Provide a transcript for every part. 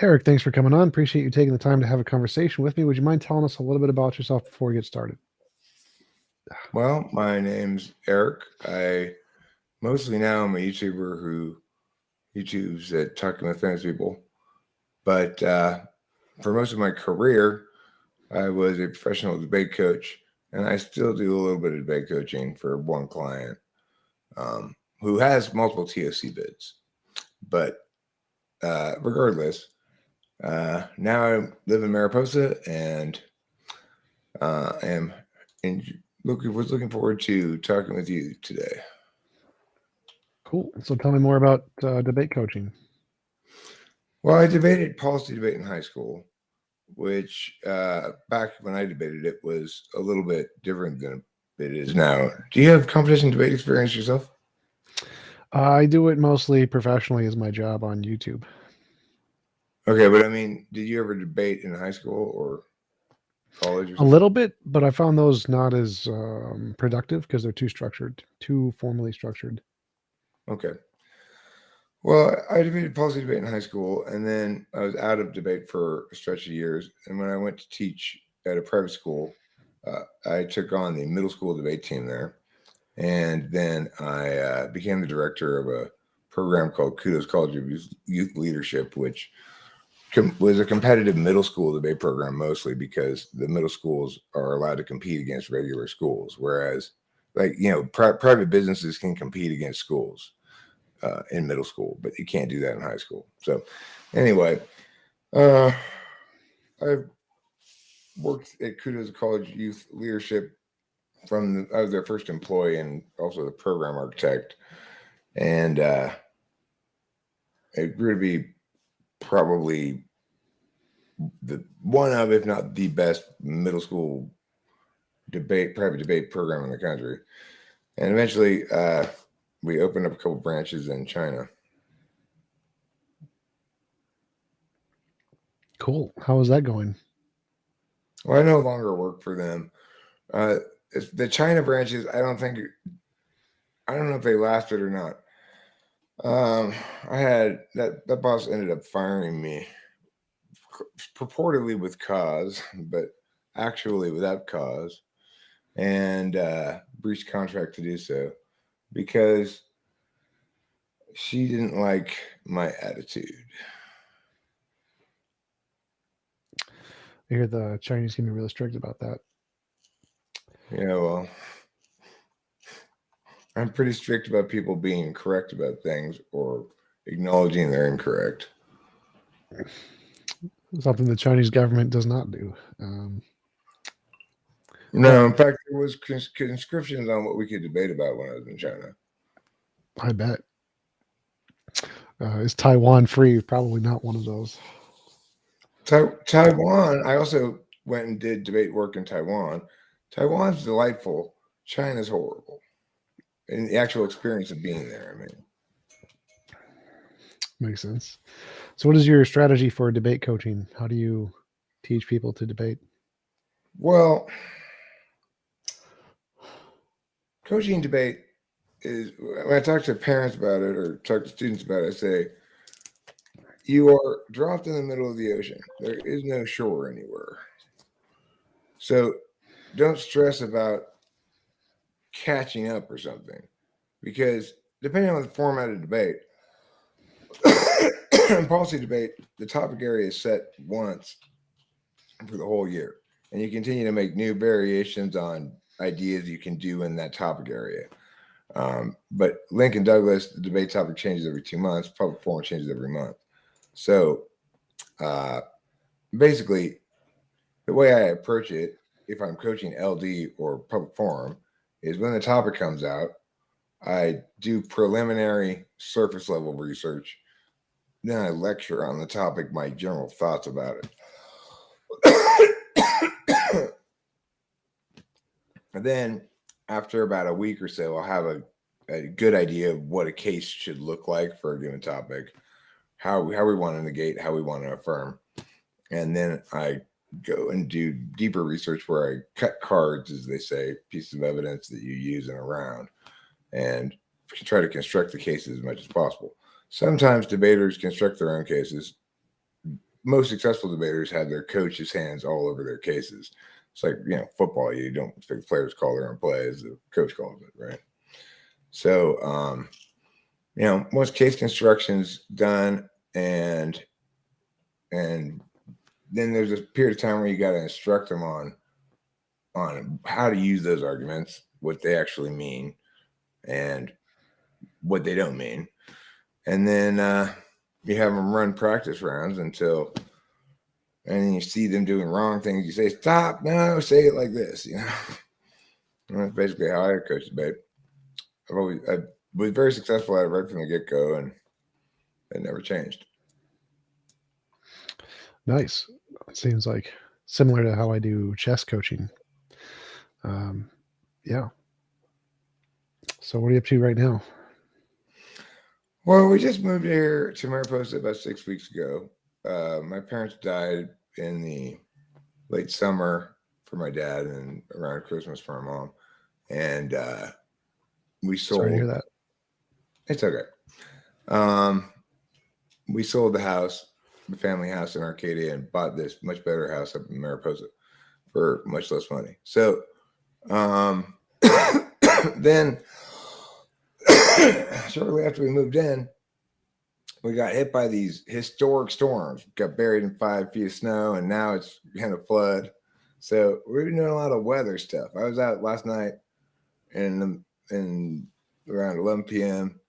Eric, thanks for coming on. Appreciate you taking the time to have a conversation with me. Would you mind telling us a little bit about yourself before we get started? Well, my name's Eric. I mostly now am a YouTuber who YouTubes at talking with famous people. But for most of my career, I was a professional debate coach, and I still do a little bit of debate coaching for one client who has multiple TOC bids. But regardless, now I live in Mariposa and was looking forward to talking with you today. Cool. So tell me more about debate coaching. Well, I debated policy debate in high school, which back when I debated it was a little bit different than it is now. Do you have competition debate experience yourself? I do it mostly professionally as my job on YouTube. Okay, but I mean, did you ever debate in high school or college? Or a little bit, but I found those not as productive because they're too formally structured. Okay. Well, I debated policy debate in high school, and then I was out of debate for a stretch of years. And when I went to teach at a private school, I took on the middle school debate team there. And then I became the director of a program called Kudos College of Youth Leadership, which was a competitive middle school debate program, mostly because the middle schools are allowed to compete against regular schools, whereas private businesses can compete against schools in middle school, but you can't do that in high school. So anyway, I worked at Kudos College Youth Leadership I was their first employee and also the program architect. And it grew to be probably the one of, if not the best middle school private debate program in the country. And eventually we opened up a couple branches in China. Cool. How is that going? Well, I no longer work for them. The China branches, I don't know if they lasted or not. I had that boss ended up firing me purportedly with cause, but actually without cause, and breached contract to do so because she didn't like my attitude. I hear the Chinese can be really strict about that. Yeah, well, I'm pretty strict about people being correct about things or acknowledging they're incorrect. Something the Chinese government does not do. No, in fact, there was conscriptions on what we could debate about when I was in China. I bet. Is Taiwan free? Probably not one of those. Taiwan, I also went and did debate work in Taiwan. Taiwan's delightful. China's horrible. And the actual experience of being there, I mean. Makes sense. So what is your strategy for debate coaching? How do you teach people to debate? Well, coaching debate is, when I talk to parents about it or talk to students about it, I say, you are dropped in the middle of the ocean. There is no shore anywhere. So don't stress about catching up or something, because depending on the format of debate, in policy debate, the topic area is set once for the whole year, and you continue to make new variations on ideas you can do in that topic area. But Lincoln Douglas, the debate topic changes every 2 months. Public forum changes every month. So basically, the way I approach it, if I'm coaching LD or public forum, is when the topic comes out, I do preliminary surface level research. Then I lecture on the topic, my general thoughts about it. And then after about a week or so, I'll have a good idea of what a case should look like for a given topic, how we want to negate, how we want to affirm. And then I go and do deeper research where I cut cards, as they say, pieces of evidence that you use in a round, and try to construct the cases as much as possible. Sometimes debaters construct their own cases. Most successful debaters have their coach's hands all over their cases. It's like, football, you don't expect players call their own plays, the coach calls it, right? So, once case construction's done, and then there's a period of time where you got to instruct them on how to use those arguments, what they actually mean, and what they don't mean. And then you have them run practice rounds and then you see them doing wrong things. You say, stop, no, say it like this, And that's basically how I coach debate. I was very successful at it right from the get-go, and it never changed. Nice. It seems like similar to how I do chess coaching. Yeah. So what are you up to right now? Well, we just moved here to Mariposa about 6 weeks ago. My parents died in the late summer for my dad and around Christmas for my mom. And we sold. Sorry to hear that. It's okay. We sold the house, the family house in Arcadia, and bought this much better house up in Mariposa for much less money. So then shortly after we moved in, we got hit by these historic storms. Got buried in 5 feet of snow, and now it's going to flood. So we've been doing a lot of weather stuff. I was out last night in around 11 p.m.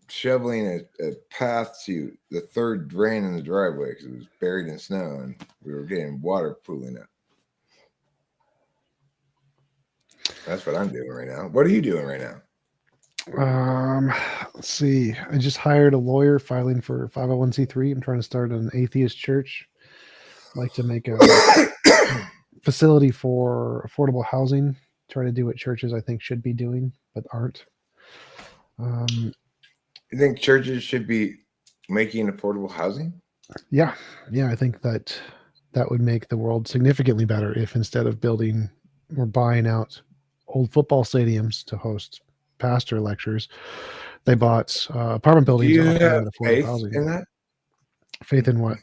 shoveling a path to the third drain in the driveway because it was buried in snow, and we were getting water pooling up. That's what I'm doing right now. What are you doing right now? Let's see. I just hired a lawyer filing for 501c3. I'm trying to start an atheist church. I'd like to make a facility for affordable housing. Try to do what churches I think should be doing, but aren't. You think churches should be making affordable housing? Yeah. I think that would make the world significantly better if instead of building or buying out old football stadiums to host pastor lectures, they bought apartment buildings. Do you offering have that affordable faith housing. in that? Faith in what?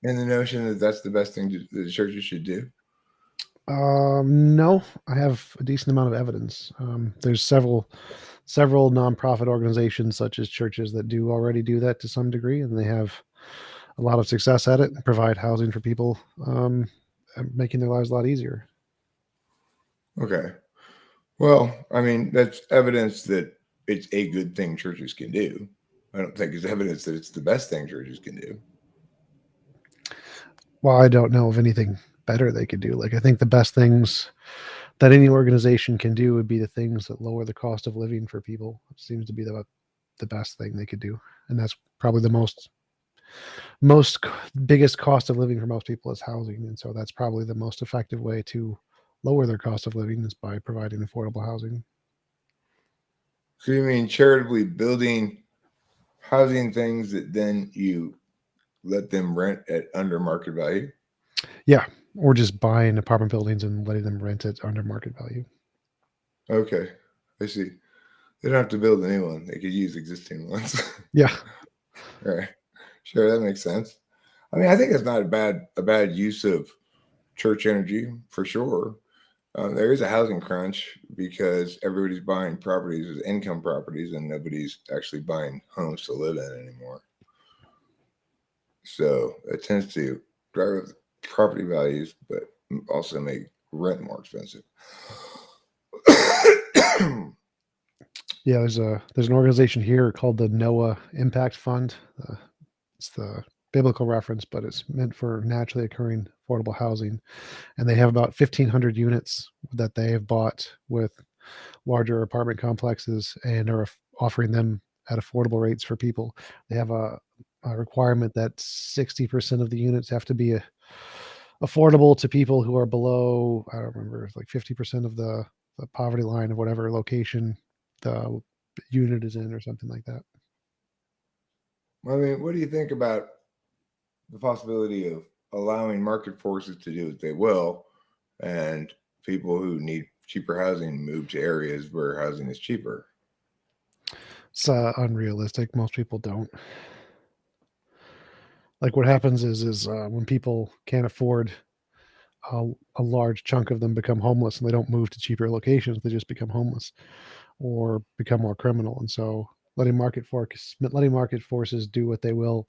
In the notion that that's the best thing that the churches should do? No, I have a decent amount of evidence. There's several nonprofit organizations such as churches that do already do that to some degree, and they have a lot of success at it and provide housing for people, making their lives a lot easier. Okay. Well, I mean, that's evidence that it's a good thing churches can do. I don't think it's evidence that it's the best thing churches can do. Well, I don't know of anything better they could do. Like, I think the best things that any organization can do would be the things that lower the cost of living for people. It seems to be the best thing they could do, and that's probably the most biggest cost of living for most people is housing, and so that's probably the most effective way to lower their cost of living is by providing affordable housing. So you mean charitably building housing things that then you let them rent at under market value? Yeah, or just buying apartment buildings and letting them rent it under market value. Okay, I see. They don't have to build a new one. They could use existing ones. Yeah. All right. Sure, that makes sense. I mean, I think it's not a bad use of church energy for sure. There is a housing crunch because everybody's buying properties as income properties, and nobody's actually buying homes to live in anymore. So it tends to drive up property values, but also make rent more expensive. Yeah, there's an organization here called the Noah Impact Fund. It's the biblical reference, but it's meant for naturally occurring affordable housing, and they have about 1,500 units that they have bought with larger apartment complexes and are offering them at affordable rates for people. They have a requirement that 60% of the units have to be affordable to people who are below, I don't remember, like 50% of the poverty line of whatever location the unit is in or something like that. I mean, what do you think about the possibility of allowing market forces to do what they will, and people who need cheaper housing move to areas where housing is cheaper. It's unrealistic. Most people don't. Like what happens is when people can't afford a large chunk of them become homeless and they don't move to cheaper locations, they just become homeless or become more criminal. And so letting market forces do what they will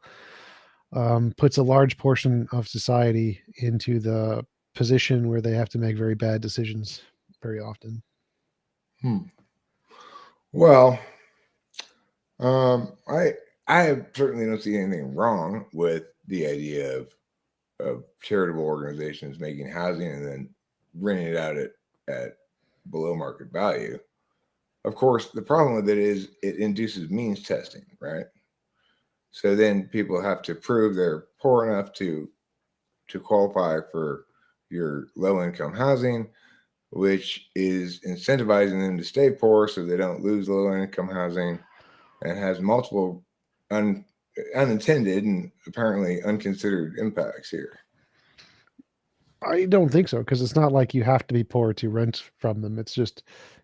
puts a large portion of society into the position where they have to make very bad decisions very often. Well, I certainly don't see anything wrong with the idea of charitable organizations making housing and then renting it out at below market value. Of course, the problem with it is it induces means testing, right? So then people have to prove they're poor enough to qualify for your low income housing, which is incentivizing them to stay poor so they don't lose low income housing, and has multiple unintended and apparently unconsidered impacts here. I don't think so, because it's not like you have to be poor to rent from them. It's just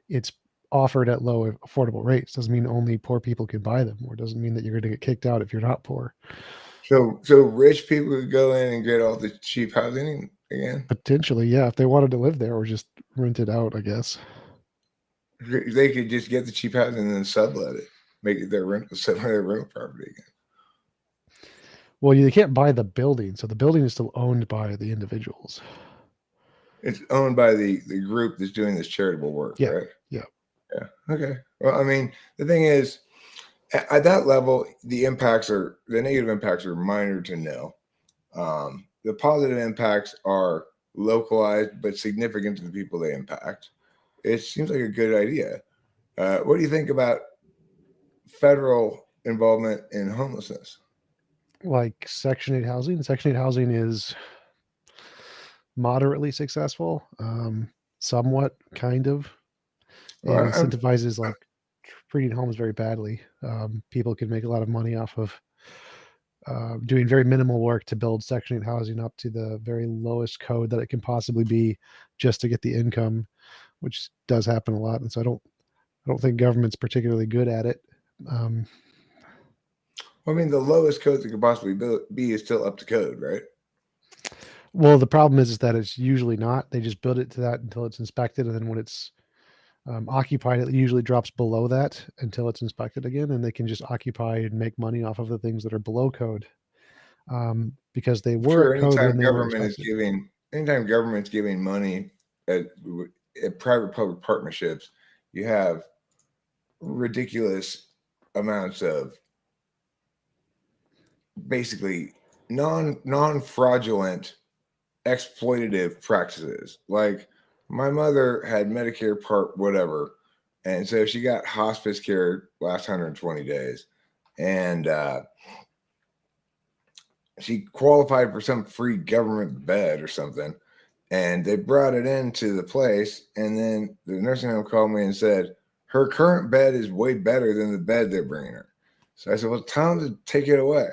it's offered at low affordable rates. Doesn't mean only poor people can buy them, or doesn't mean that you're going to get kicked out if you're not poor. So rich people could go in and get all the cheap housing again. Potentially, yeah, if they wanted to live there or just rent it out, I guess. They could just get the cheap housing and then sublet it, make it their rental property again. Well, you can't buy the building, so the building is still owned by the individuals. It's owned by the group that's doing this charitable work, Yeah, right? yeah. Yeah. Okay. Well, I mean, the thing is, at that level, the negative impacts are minor to nil. The positive impacts are localized but significant to the people they impact. It seems like a good idea. What do you think about federal involvement in homelessness? Like Section 8 housing. Section 8 housing is moderately successful, somewhat, kind of. It Well, incentivizes like treating homes very badly. People can make a lot of money off of doing very minimal work to build Section 8 housing up to the very lowest code that it can possibly be, just to get the income, which does happen a lot. And so I don't think government's particularly good at it. I mean, the lowest code that could possibly be is still up to code, right? Well, the problem is that it's usually not. They just build it to that until it's inspected, and then when it's occupied, it usually drops below that until it's inspected again, and they can just occupy and make money off of the things that are below code, because they were Sure. at code when they were inspected. Anytime government's giving money at private-public partnerships, you have ridiculous amounts of basically non-fraudulent exploitative practices. Like my mother had Medicare Part whatever, and so she got hospice care last 120 days, and she qualified for some free government bed or something, and they brought it into the place, and then the nursing home called me and said her current bed is way better than the bed they're bringing her. So I said, well, tell them to take it away.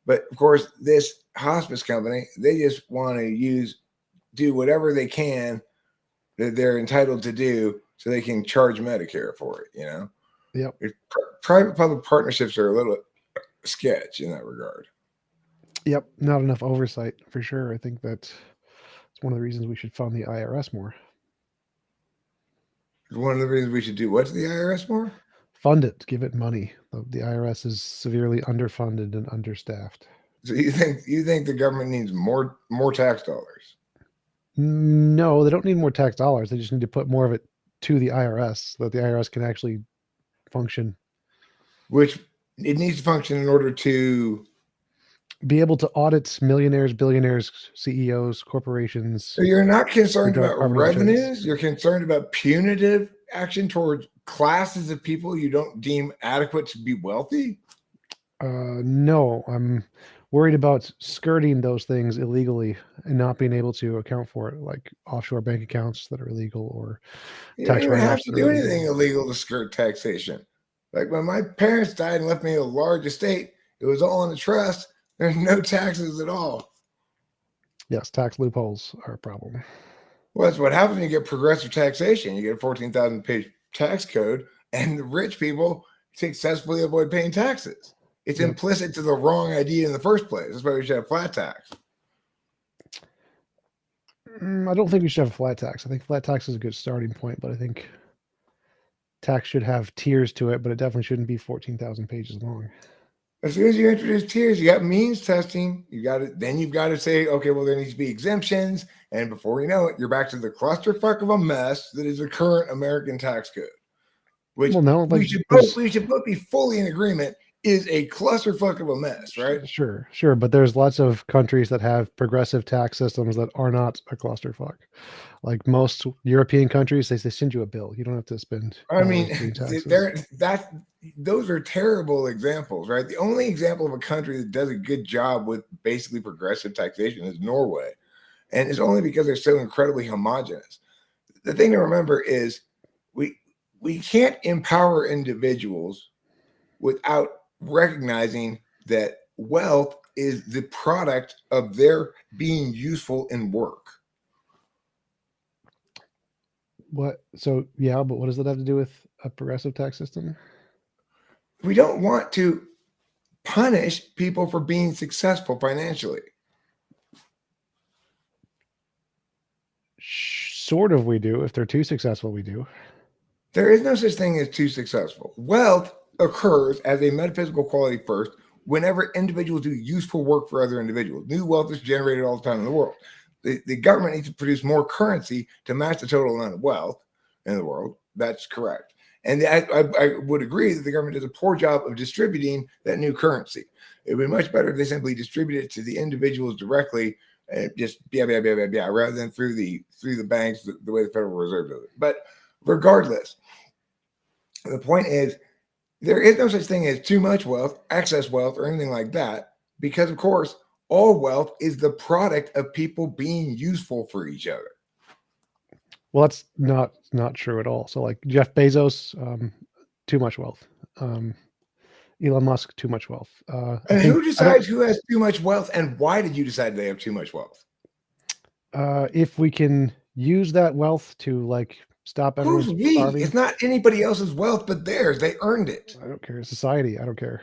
But of course, this hospice company, they just want to do whatever they can that they're entitled to do so they can charge Medicare for it, you know? Yep. Private-public partnerships are a little sketch in that regard. Yep. Not enough oversight for sure. I think that's one of the reasons we should fund the IRS more. One of the reasons we should do what to the IRS more? Fund it. Give it money. The IRS is severely underfunded and understaffed. So you think the government needs more tax dollars? No, they don't need more tax dollars. They just need to put more of it to the IRS so that the IRS can actually function. Which it needs to function in order to be able to audit millionaires, billionaires, CEOs, corporations. So you're not concerned about revenues. You're concerned about punitive action towards classes of people you don't deem adequate to be wealthy? No, I'm worried about skirting those things illegally and not being able to account for it, like offshore bank accounts that are illegal or tax write-offs. You don't have to do anything illegal to skirt taxation. Like when my parents died and left me a large estate, it was all in a trust. There's no taxes at all. Yes, tax loopholes are a problem. Well, that's what happens when you get progressive taxation. You get a 14,000 page tax code, and the rich people successfully avoid paying taxes. It's Yep. implicit to the wrong idea in the first place. That's why we should have flat tax. I don't think we should have a flat tax. I think flat tax is a good starting point, but I think tax should have tiers to it, but it definitely shouldn't be 14,000 pages long. As soon as you introduce tiers, you got means testing. You got it. Then you've got to say, okay, well, there needs to be exemptions. And before you know it, you're back to the clusterfuck of a mess that is the current American tax code, which Well, no, like we should both be fully in agreement is a clusterfuck of a mess, right? Sure, but there's lots of countries that have progressive tax systems that are not a clusterfuck. Like most European countries, they send you a bill. You don't have to spend I hours mean, doing taxes. those are terrible examples, right? The only example of a country that does a good job with basically progressive taxation is Norway. And it's only because they're so incredibly homogenous. The thing to remember is we can't empower individuals without recognizing that wealth is the product of their being useful in work. What? So yeah, but what does that have to do with a progressive tax system? We don't want to punish people for being successful financially. Sort of, we do. If they're too successful, we do. There is no such thing as too successful. Wealth occurs as a metaphysical quality first whenever individuals do useful work for other individuals. New wealth is generated all the time in the world. The government needs to produce more currency to match the total amount of wealth in the world. That's correct. And I would agree that the government does a poor job of distributing that new currency. It would be much better if they simply distribute it to the individuals directly, just rather than through the banks, the way the Federal Reserve does it. But regardless, the point is there is no such thing as too much wealth, excess wealth, or anything like that, because of course, all wealth is the product of people being useful for each other. Well, that's not true at all. So, like Jeff Bezos, too much wealth. Elon Musk, too much wealth. And who decides who has too much wealth, and why did you decide they have too much wealth? If we can use that wealth to like stop everyone Who's we? starving, It's not anybody else's wealth but theirs. They earned it. I don't care. Society, I don't care.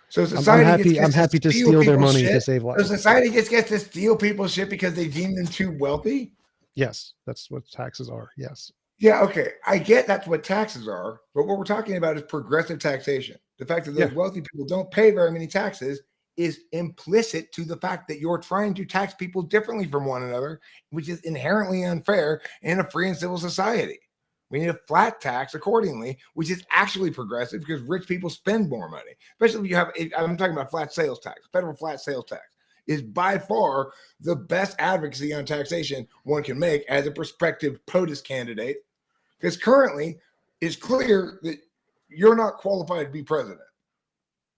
So society I'm happy to steal their money to save So lives. society gets to steal people's shit because they deem them too wealthy? Yes, that's what taxes are. Yes. Yeah, okay. I get that's what taxes are, but what we're talking about is progressive taxation. The fact that those wealthy people don't pay very many taxes is implicit to the fact that you're trying to tax people differently from one another, which is inherently unfair in a free and civil society. We need a flat tax accordingly, which is actually progressive because rich people spend more money, especially if you have, I'm talking about flat sales tax, federal flat sales tax is by far the best advocacy on taxation one can make as a prospective POTUS candidate, because currently it's clear that you're not qualified to be president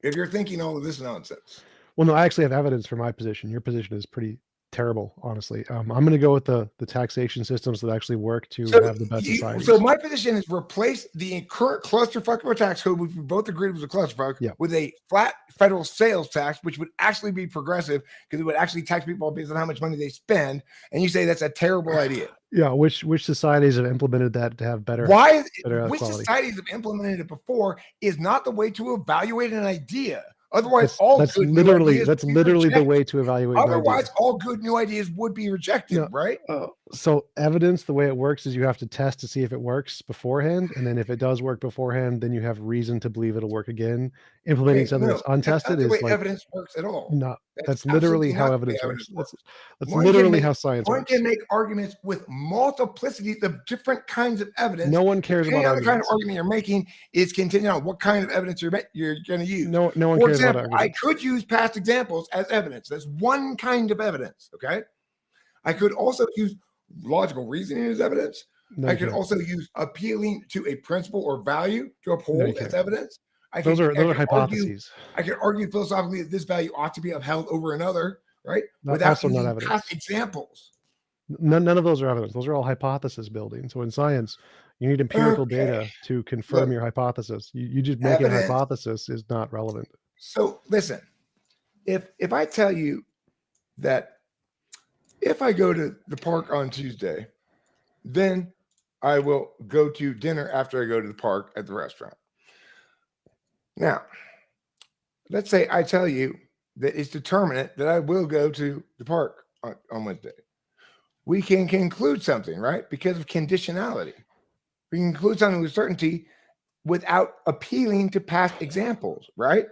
if you're thinking all of this nonsense. Well, no, I actually have evidence for my position. Your position is pretty terrible, honestly. I'm going to go with the taxation systems that actually work to have the best societies. So my position is replace the current clusterfuck of a tax code, which we both agreed was a clusterfuck, with a flat federal sales tax, which would actually be progressive because it would actually tax people based on how much money they spend. And you say that's a terrible idea. Yeah, which societies have implemented that to have better? Which societies have implemented it before is not the way to evaluate an idea. Otherwise, that's literally the way to evaluate. Otherwise, all good new ideas would be rejected, right? So evidence, the way it works is you have to test to see if it works beforehand, and then if it does work beforehand, then you have reason to believe it'll work again. Implementing something that's untested is like evidence works at all. No, that's literally how evidence works. That's literally how science works. One can make arguments with multiplicities of different kinds of evidence. No one cares about arguments. The kind of argument you're making is contingent on what kind of evidence you're going to use. No one cares about arguments. I could use past examples as evidence. That's one kind of evidence. Okay. I could also use logical reasoning as evidence. I could also use appealing to a principle or value to uphold as evidence. Those are hypotheses. I could argue philosophically that this value ought to be upheld over another, right? Without using past examples. None of those are evidence. Those are all hypothesis building. So in science, you need empirical data to confirm your hypothesis. You just making a hypothesis is not relevant. So listen, if I tell you that if I go to the park on Tuesday, then I will go to dinner after I go to the park at the restaurant. Now, let's say I tell you that it's determinate that I will go to the park on Wednesday. We can conclude something, right? Because of conditionality. We can conclude something with certainty without appealing to past examples, right?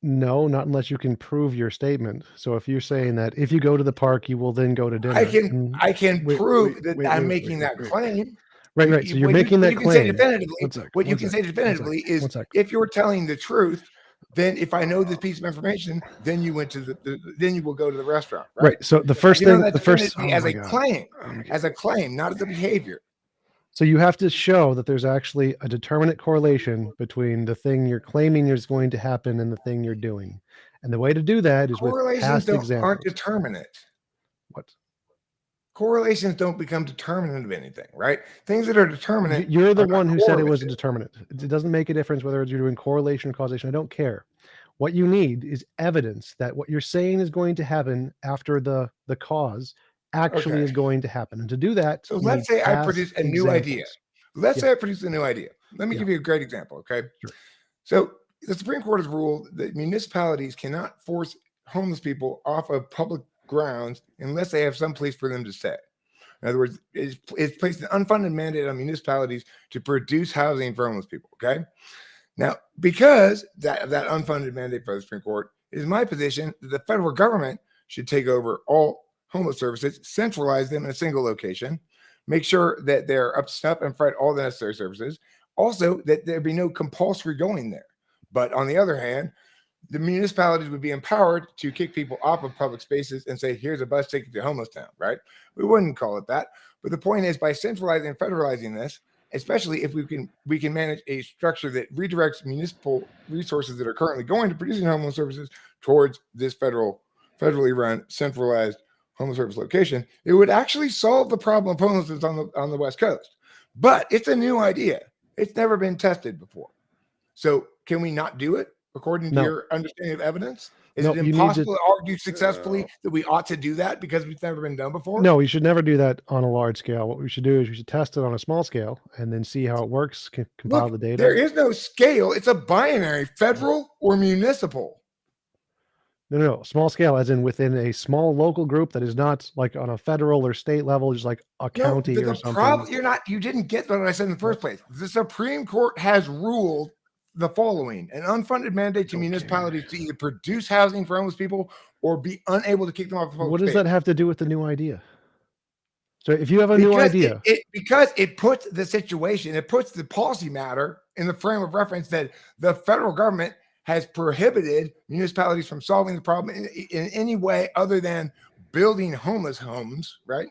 No, not unless you can prove your statement. So if you're saying that if you go to the park, you will then go to dinner. I can Wait, prove wait, that wait, I'm wait, making wait, that wait. claim. Right. So you're making that What you can say claim. definitively, One sec, what you one can sec, say definitively is one sec. if you're telling the truth, then if I know this piece of information, then you went to then you will go to the restaurant, right? Right. So the first You know thing, that the first, definitively oh as my a God. claim, not as a behavior. So you have to show that there's actually a determinate correlation between the thing you're claiming is going to happen and the thing you're doing. And the way to do that is with Correlations past aren't examples. determinate. What? Correlations don't become determinant of anything, right? Things that are determinate. You're the are not one who said it was a correlative. determinate. It doesn't make a difference whether you're doing correlation or causation. I don't care. What you need is evidence that what you're saying is going to happen after the cause actually Okay. is going to happen. And to do that, So you let's need say I past produce a new idea. examples. Let's Yeah, say I produce a new idea. Let me Yeah. give you a great example. Okay. Sure. So the Supreme Court has ruled that municipalities cannot force homeless people off of public grounds unless they have some place for them to stay. In other words, it's placed an unfunded mandate on municipalities to produce housing for homeless people. Okay. Now, because that unfunded mandate by the Supreme Court, it is my position that the federal government should take over all homeless services, centralize them in a single location, make sure that they're up to snuff and provide all the necessary services. Also, that there be no compulsory going there. But on the other hand, the municipalities would be empowered to kick people off of public spaces and say, here's a bus ticket to homeless town, right? We wouldn't call it that. But the point is, by centralizing and federalizing this, especially if we can manage a structure that redirects municipal resources that are currently going to producing homeless services towards this federally run centralized homeless service location, it would actually solve the problem of homelessness on the West Coast. But it's a new idea. It's never been tested before. So can we not do it according to No. your understanding of evidence? Is No, it you need to- impossible to argue successfully that we ought to do that because it's never been done before? No, we should never do that on a large scale. What we should do is we should test it on a small scale and then see how it works, compile the data. There is no scale. It's a binary, federal or municipal. No, small scale, as in within a small local group that is not like on a federal or state level, just like a county or something. You didn't get what I said in the first place. The Supreme Court has ruled the following: an unfunded mandate to municipalities to either produce housing for homeless people or be unable to kick them off the public What does space. that have to do with the new idea? So if you have a new idea, because it puts the situation, it puts the policy matter in the frame of reference that the federal government has prohibited municipalities from solving the problem in any way other than building homeless homes, right?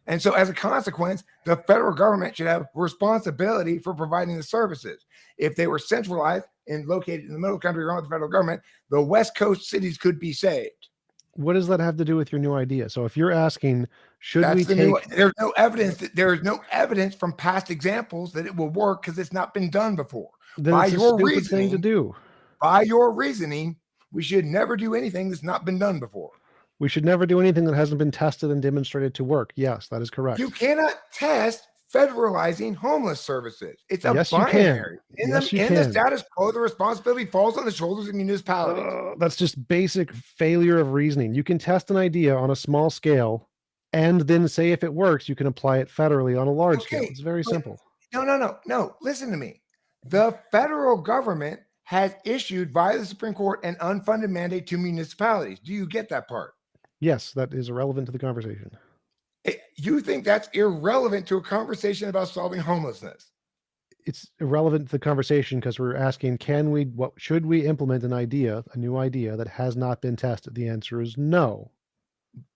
And so as a consequence, the federal government should have responsibility for providing the services. If they were centralized and located in the middle of the country around the federal government, the West Coast cities could be saved. What does that have to do with your new idea? So if you're asking, there's no evidence from past examples that it will work because it's not been done before. Then By it's a your stupid reasoning, thing to do. By your reasoning, we should never do anything that's not been done before. We should never do anything that hasn't been tested and demonstrated to work. Yes, that is correct. You cannot test federalizing homeless services. It's a Yes, binary. You can. In the status quo, the responsibility falls on the shoulders of municipalities. That's just basic failure of reasoning. You can test an idea on a small scale and then say if it works, you can apply it federally on a large scale. It's very simple. No. Listen to me. The federal government has issued via the Supreme Court an unfunded mandate to municipalities. Do you get that part? Yes, that is irrelevant to the conversation. You think that's irrelevant to a conversation about solving homelessness? It's irrelevant to the conversation because we're asking, should we implement a new idea that has not been tested? The answer is no.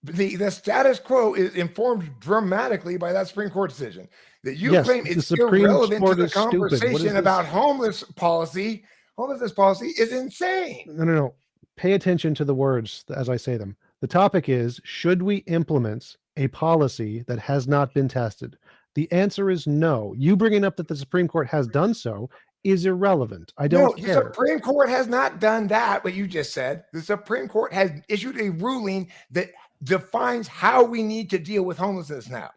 The status quo is informed dramatically by that Supreme Court decision that you claim is irrelevant to the conversation about homelessness policy. Homelessness policy is insane. No. Pay attention to the words as I say them. The topic is, should we implement a policy that has not been tested? The answer is no. You bringing up that the Supreme Court has done so is irrelevant. I don't care. The Supreme Court has not done that, what you just said. The Supreme Court has issued a ruling that defines how we need to deal with homelessness now,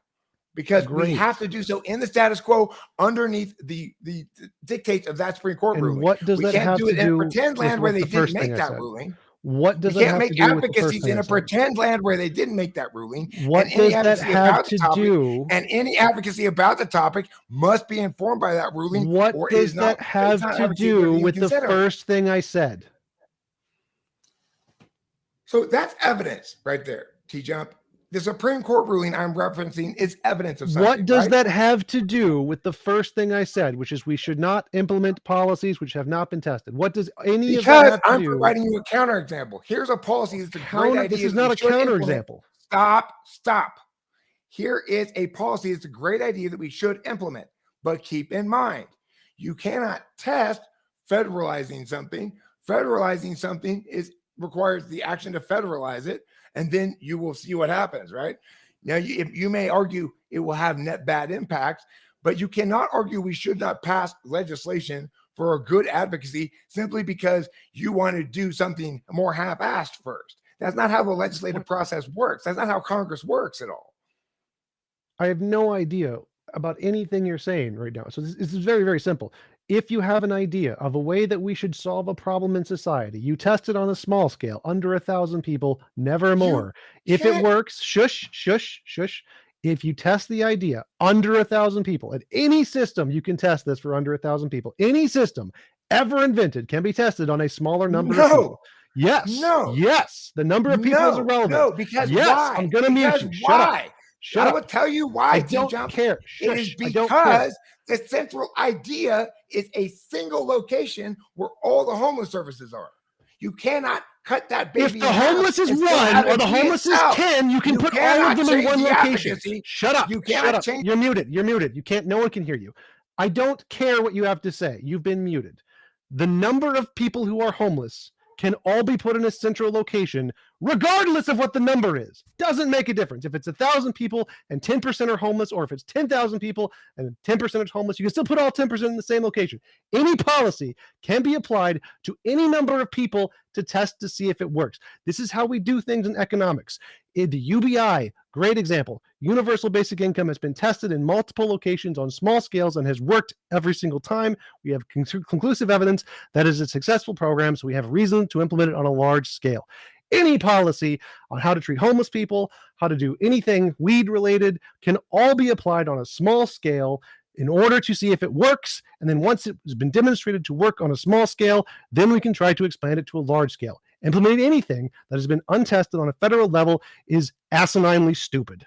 because we have to do so in the status quo underneath the dictates of that Supreme Court And ruling. what does We that can't have do to it in a do pretend with land where they the didn't first thing make I that said? ruling. What We does that can't have make to do with the first advocacies thing in I a said? pretend land where they didn't make that ruling. What And any does that advocacy have about the to topic do? and any advocacy about the topic must be informed by that ruling, What or it does is that not, have to advocacy worth do even with the considering. first thing I said? So that's evidence right there, TJump. The Supreme Court ruling I'm referencing is evidence of something. What does right? that have to do with the first thing I said, which is we should not implement policies which have not been tested? What does any of that Because have to I'm do? providing you a counterexample. Here's a policy that's a great idea. This is that we not a should implement. counterexample. Stop. Here is a policy that's a great idea that we should implement. But keep in mind, you cannot test federalizing something. Federalizing something requires the action to federalize it, and then you will see what happens, right? Now, you may argue it will have net bad impacts, but you cannot argue we should not pass legislation for a good advocacy simply because you want to do something more half-assed first. That's not how the legislative process works. That's not how Congress works at all. I have no idea about anything you're saying right now. So this is very, very simple. If you have an idea of a way that we should solve a problem in society, you test it on a small scale, under 1,000 people, never more. If it works, shush. If you test the idea under 1,000 people at any system, you can test this for under 1,000 people. Any system ever invented can be tested on a smaller number of people. Yes. The number of people is irrelevant. No, because yes, why? I'm going to mute you. Shut up. Shut I up. will tell you why. I don't care. It is Shush. I don't care. because the central idea is a single location where all the homeless services are. You cannot cut that baby. If the homeless is one or the homeless is 10, you can put all of them in one location. Shut up. Shut up. You're muted. You're muted. You can't. No one can hear you. I don't care what you have to say. You've been muted. The number of people who are homeless can all be put in a central location, regardless of what the number is. Doesn't make a difference. If it's 1,000 people and 10% are homeless, or if it's 10,000 people and 10% is homeless, you can still put all 10% in the same location. Any policy can be applied to any number of people to test to see if it works. This is how we do things in economics. In the UBI, great example. Universal basic income has been tested in multiple locations on small scales and has worked every single time. We have conclusive evidence that is a successful program, so we have reason to implement it on a large scale. Any policy on how to treat homeless people, how to do anything weed related, can all be applied on a small scale in order to see if it works. And then once it has been demonstrated to work on a small scale, then we can try to expand it to a large scale. Implementing anything that has been untested on a federal level is asininely stupid.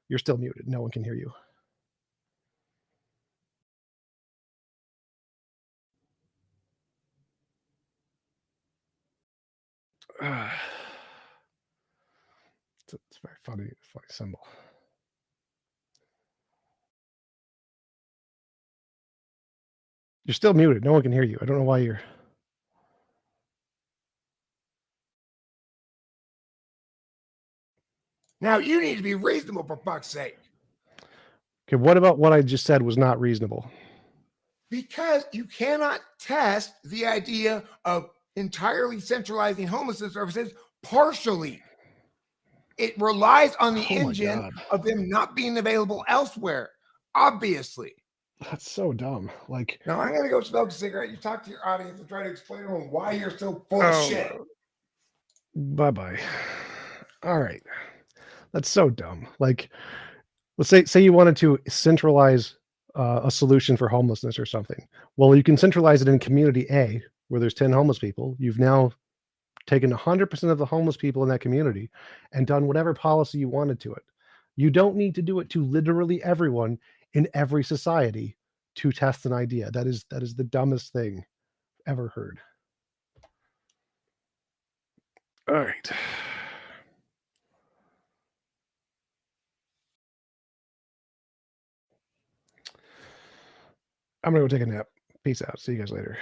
You're still muted. No one can hear you. It's a very funny symbol. You're still muted. No one can hear you. I don't know why you're. Now you need to be reasonable, for fuck's sake. Okay, what about what I just said was not reasonable? Because you cannot test the idea of entirely centralizing homelessness services partially. It relies on the engine of them not being available elsewhere, obviously. That's so dumb. Like, now I'm gonna go smoke a cigarette. You talk to your audience and try to explain to them why you're so full of shit. Bye. All right. That's so dumb. Like, let's say you wanted to centralize a solution for homelessness or something. Well, you can centralize it in community A, where there's 10 homeless people. You've now taken 100% of the homeless people in that community and done whatever policy you wanted to it. You don't need to do it to literally everyone in every society to test an idea. That is the dumbest thing ever heard. All right. I'm gonna go take a nap. Peace out. See you guys later.